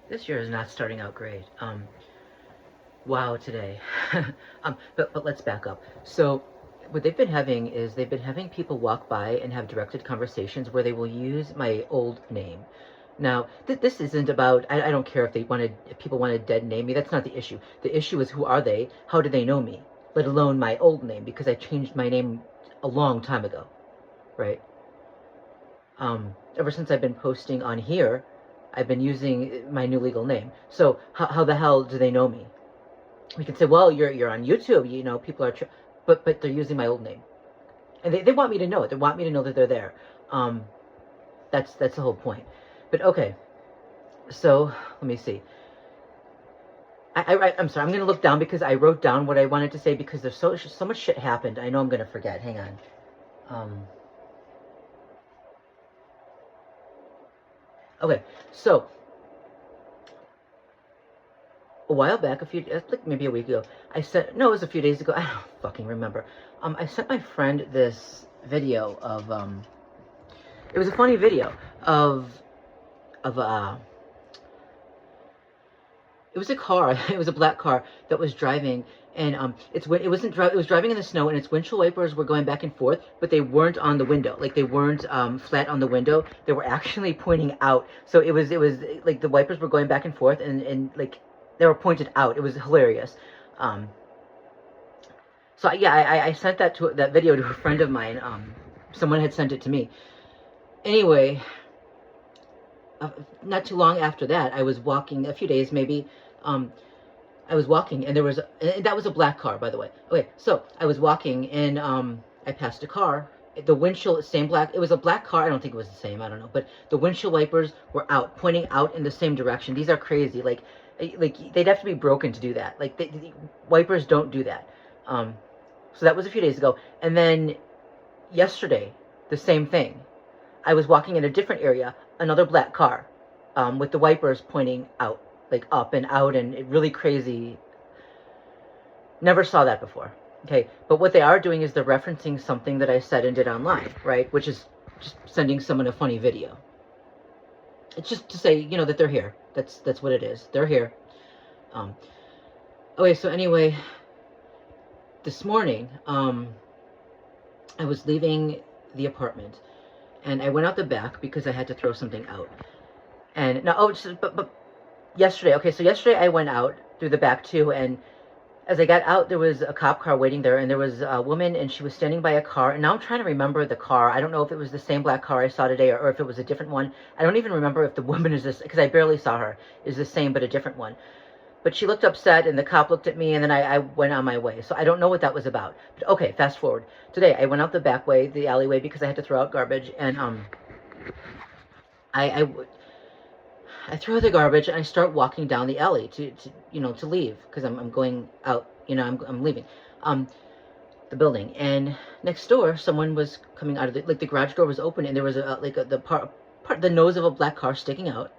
This year is not starting out great. Wow, today. But let's back up. So, what they've been having is they've been having people walk by and have directed conversations where they will use my old name. Now, this isn't about. I don't care if people want to dead name me. That's not the issue. The issue is who are they? How do they know me? Let alone my old name, because I changed my name a long time ago, right? Ever since I've been posting on here, I've been using my new legal name. So how the hell do they know me? We can say, well, you're on YouTube, you know, people are, but they're using my old name, and they want me to know it. They want me to know that they're there. That's the whole point. But okay, so let me see. I'm sorry. I'm gonna look down because I wrote down what I wanted to say because there's so much shit happened. I know I'm gonna forget. Hang on. Okay, so a while back, like maybe a week ago, it was a few days ago, I don't fucking remember. I sent my friend this video of, it was a funny video of, it was a car, it was a black car that was driving, and it was driving in the snow, and its windshield wipers were going back and forth, but they weren't on the window, like they weren't flat on the window. They were actually pointing out. So it was like the wipers were going back and forth, and like they were pointed out. It was hilarious. So yeah, I sent that video to a friend of mine. Someone had sent it to me. Anyway, not too long after that, I was walking, a few days maybe. I was walking, and that was a black car, by the way. Okay, so I was walking, and I passed a car. The windshield, same black. It was a black car. I don't think it was the same. I don't know, but the windshield wipers were out, pointing out in the same direction. These are crazy. Like they'd have to be broken to do that. Like the wipers don't do that. So that was a few days ago, and then yesterday, the same thing. I was walking in a different area, another black car, with the wipers pointing out, like up and out, and really crazy. Never saw that before. Okay, but what they are doing is they're referencing something that I said and did online, right? Which is just sending someone a funny video. It's just to say, you know, that they're here. That's what it is. They're here. Okay, so anyway, this morning, I was leaving the apartment, and I went out the back because I had to throw something out. And now, but yesterday, okay, so yesterday I went out through the back too, and as I got out, there was a cop car waiting there, and there was a woman, and she was standing by a car, and now I'm trying to remember the car. I don't know if it was the same black car I saw today, or if it was a different one. I don't even remember if the woman is this, because I barely saw her, is the same but a different one. But she looked upset, and the cop looked at me, and then I went on my way. So I don't know what that was about. But okay, fast forward. Today, I went out the back way, the alleyway, because I had to throw out garbage, and I throw the garbage, and I start walking down the alley to leave, because I'm going out, I'm leaving the building. And next door, someone was coming out of the garage door was open, and there was the nose of a black car sticking out.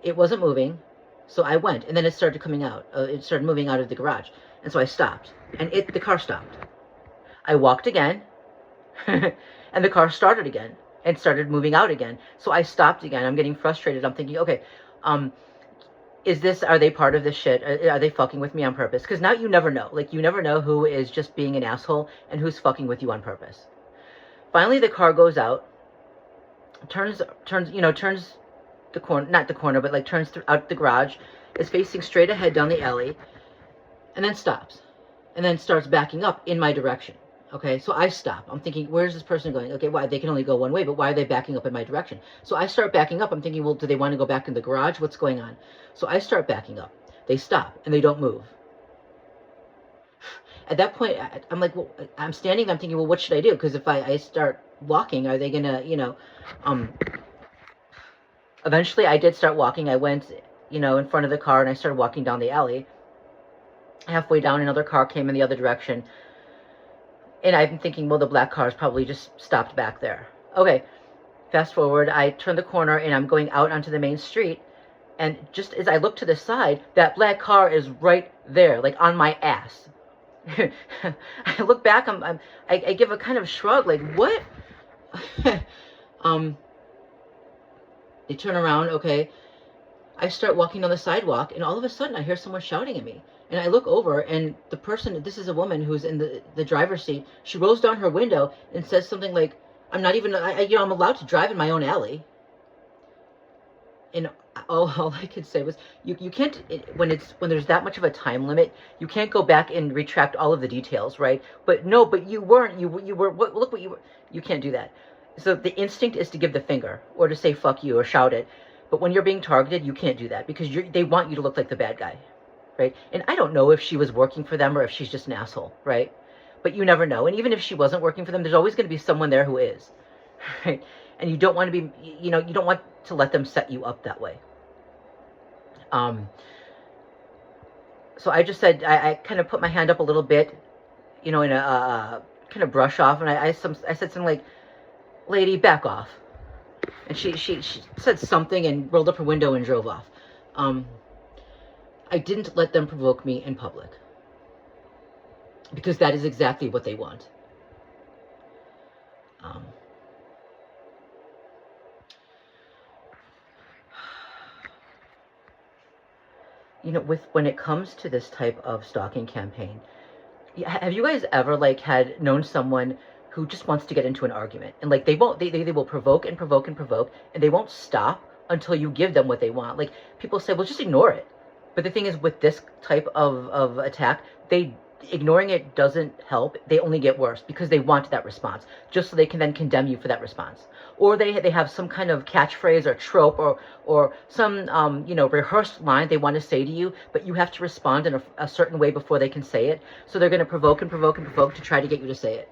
It wasn't moving, so I went, and then it started coming out. It started moving out of the garage, and so I stopped, and the car stopped. I walked again, and the car started again and started moving out again. So I stopped again. I'm getting frustrated. I'm thinking, okay, are they part of this shit? Are they fucking with me on purpose? Because now you never know. Like, you never know who is just being an asshole and who's fucking with you on purpose. Finally, the car goes out, turns the corner, not the corner, but like turns out the garage, is facing straight ahead down the alley, and then stops, and then starts backing up in my direction. Okay, so I stop. I'm thinking, where's this person going? Okay, why? They can only go one way, but why are they backing up in my direction? So I start backing up. I'm thinking, well, do they want to go back in the garage? What's going on? So I start backing up. They stop, and they don't move. At that point, I'm like, well, I'm standing. I'm thinking, well, what should I do? Because if I start walking, are they going to, Eventually, I did start walking. I went, in front of the car, and I started walking down the alley. Halfway down, another car came in the other direction. And I'm thinking, well, the black car's probably just stopped back there. Okay, fast forward, I turn the corner, and I'm going out onto the main street. And just as I look to the side, that black car is right there, like on my ass. I look back, I give a kind of shrug, like, what? They turn around, okay. I start walking on the sidewalk, and all of a sudden I hear someone shouting at me. And I look over, and the person, this is a woman who's in the driver's seat. She rolls down her window and says something like, I'm not even, I'm allowed to drive in my own alley. And all I could say was, you can't, when there's that much of a time limit, you can't go back and retract all of the details, right? But no, but you weren't, you were, look what you were, you can't do that. So the instinct is to give the finger, or to say fuck you, or shout it. But when you're being targeted, you can't do that, because they want you to look like the bad guy, right? And I don't know if she was working for them or if she's just an asshole, right? But you never know. And even if she wasn't working for them, there's always going to be someone there who is, right? And you don't want to be, you don't want to let them set you up that way. So I just said, I kind of put my hand up a little bit, in a kind of brush off, and I said something like, lady, back off. And she said something and rolled up her window and drove off. I didn't let them provoke me in public, because that is exactly what they want. When it comes to this type of stalking campaign, have you guys ever had known someone who just wants to get into an argument, and they will provoke and provoke and provoke, and they won't stop until you give them what they want? People say, well, just ignore it. But the thing is, with this type of attack, ignoring it doesn't help. They only get worse, because they want that response, just so they can then condemn you for that response. Or they have some kind of catchphrase or trope or some rehearsed line they want to say to you, but you have to respond in a certain way before they can say it. So they're going to provoke and provoke and provoke to try to get you to say it.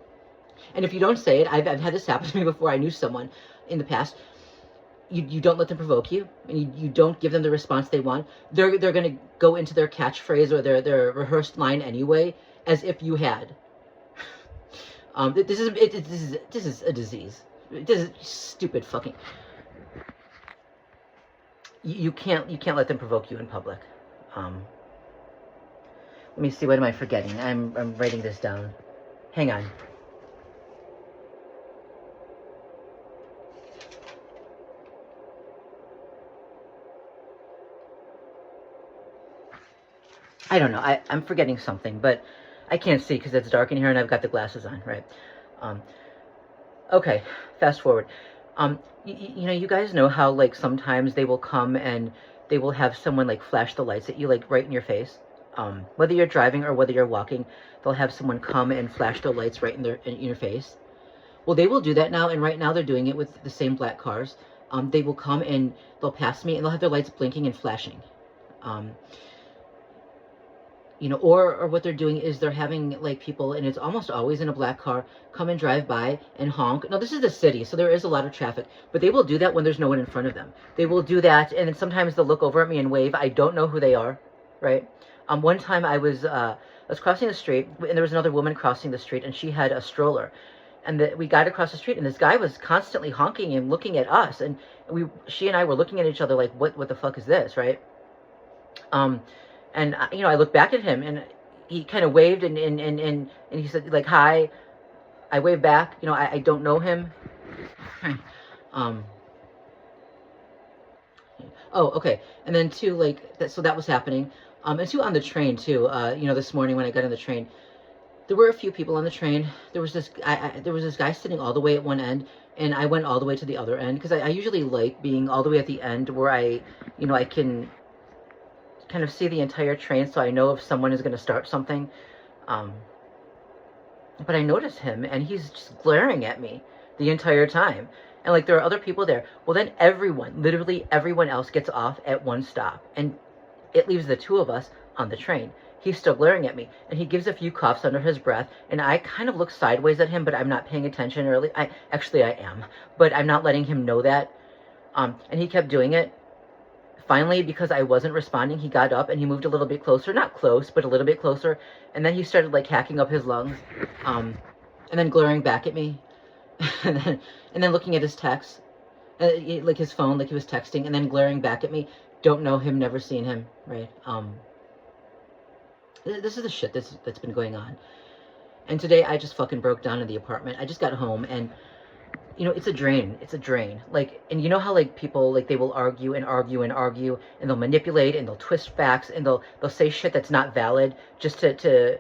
And if you don't say it, I've had this happen to me before. I knew someone in the past. You don't let them provoke you, and you don't give them the response they want. They're going to go into their catchphrase or their rehearsed line anyway, as if you had. This is a disease. This is stupid fucking. You can't let them provoke you in public. Let me see. What am I forgetting? I'm writing this down. Hang on. I don't know. I'm forgetting something, but I can't see because it's dark in here and I've got the glasses on, right? Okay, fast forward. You guys know how sometimes they will come and they will have someone flash the lights at you right in your face. Whether you're driving or whether you're walking, they'll have someone come and flash the lights right in your face. Well, they will do that now, and right now they're doing it with the same black cars. They will come and they'll pass me and they'll have their lights blinking and flashing. Or what they're doing is they're having people, and it's almost always in a black car, come and drive by and honk. Now, this is the city, so there is a lot of traffic, but they will do that when there's no one in front of them. They will do that, and then sometimes they'll look over at me and wave. I don't know who they are, right? One time I was crossing the street, and there was another woman crossing the street, and she had a stroller. And we got across the street, and this guy was constantly honking and looking at us, and she and I were looking at each other like, what the fuck is this, right? And, I looked back at him, and he kind of waved, and he said, hi. I waved back. I don't know him. Oh, okay. And then, too, so that was happening. And, too, on the train, too, this morning when I got on the train, there were a few people on the train. There was this guy sitting all the way at one end, and I went all the way to the other end, because I usually like being all the way at the end where I can kind of see the entire train, so I know if someone is going to start something. But I noticed him, and he's just glaring at me the entire time. And there are other people there. Well, then literally everyone else gets off at one stop, and it leaves the two of us on the train. He's still glaring at me, and he gives a few coughs under his breath, and I kind of look sideways at him, but I'm not paying attention. I am, but I'm not letting him know that. And he kept doing it. Finally, because I wasn't responding, he got up and he moved a little bit closer. Not close, but a little bit closer. And then he started hacking up his lungs, and then glaring back at me, and then looking at his text, his phone, he was texting, and then glaring back at me. Don't know him, never seen him, right? This is the shit that's been going on. And today I just fucking broke down in the apartment. I just got home, and you know, it's a drain. It's a drain. Like, and you know how like people like they will argue and argue and argue, and they'll manipulate and they'll twist facts and they'll say shit that's not valid just to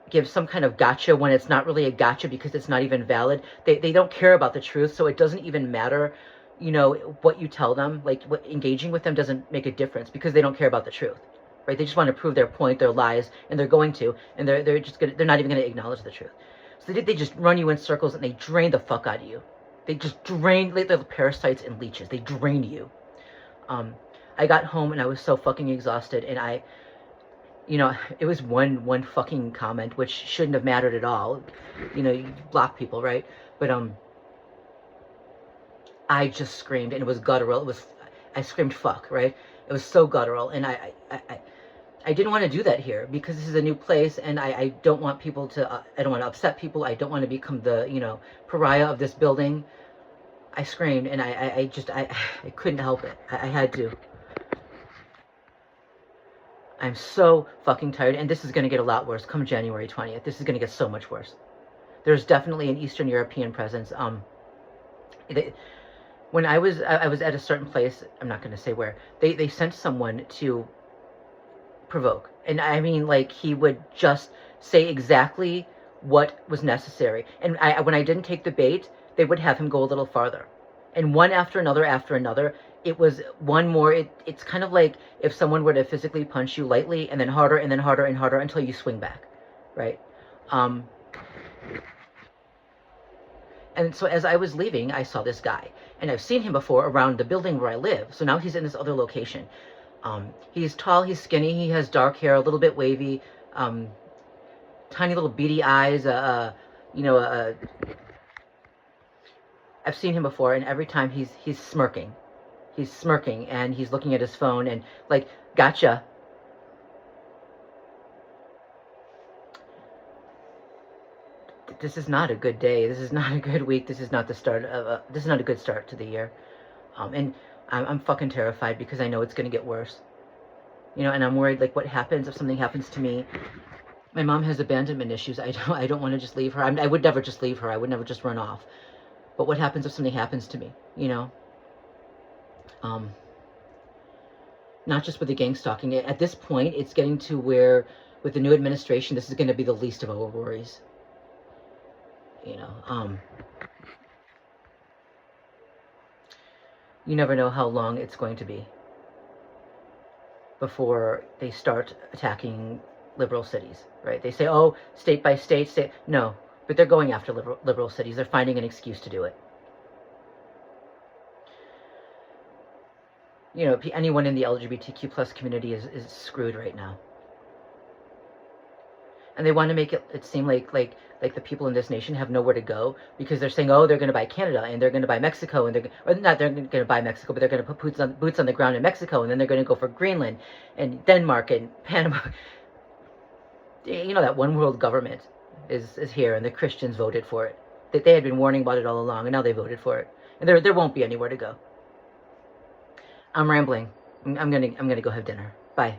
give some kind of gotcha when it's not really a gotcha because it's not even valid. They don't care about the truth, so it doesn't even matter, you know, what you tell them. Like, what engaging with them doesn't make a difference because they don't care about the truth, right? They just want to prove their point, their lies, and they're going to, and they're not even gonna acknowledge the truth. So they just run you in circles and they drain the fuck out of you. They just drain, like, they're parasites and leeches. They drain you. I got home and I was so fucking exhausted, and you know, it was one fucking comment, which shouldn't have mattered at all. You know, you block people, right? But, I just screamed, and it was guttural. I screamed fuck, right? It was so guttural, and I didn't want to do that here because this is a new place, and I don't want people to, I don't want to upset people. I don't want to become the, you know, pariah of this building. I screamed, and I couldn't help it. I had to. I'm so fucking tired, and this is going to get a lot worse come January 20th. This is going to get so much worse. There's definitely an Eastern European presence. When I was at a certain place, I'm not going to say where, they sent someone to Provoke. And I mean, like, he would just say exactly what was necessary. And when I didn't take the bait, they would have him go a little farther. And one after another, it was one more. It's kind of like if someone were to physically punch you lightly and then harder and then harder and harder until you swing back, right? And so as I was leaving, I saw this guy. And I've seen him before around the building where I live. So now he's in this other location. He's tall, he's skinny, he has dark hair, a little bit wavy, tiny little beady eyes, you know, I've seen him before, and every time he's smirking. He's smirking, and he's looking at his phone, and like, gotcha. This is not a good day. This is not a good week. This is not the start of this is not a good start to the year. And I'm fucking terrified because I know it's gonna get worse. You know, and I'm worried, like, what happens if something happens to me? My mom has abandonment issues. I don't want to just leave her. I would never just leave her. I would never just run off. But what happens if something happens to me? You know. Not just with the gang stalking. At this point, it's getting to where, with the new administration, this is going to be the least of our worries. You know, you never know how long it's going to be before they start attacking liberal cities, right? They say, oh, state by state, no, but they're going after liberal cities. They're finding an excuse to do it. You know, anyone in the LGBTQ plus community is screwed right now. And they want to make it seem like the people in this nation have nowhere to go because they're saying, oh, they're going to buy Canada and they're going to buy Mexico and they're going to buy Mexico, but they're going to put boots on the ground in Mexico, and then they're going to go for Greenland and Denmark and Panama. You know, that one world government is here, and the Christians voted for it. They had been warning about it all along, and now they voted for it. And there won't be anywhere to go. I'm rambling. I'm gonna go have dinner. Bye.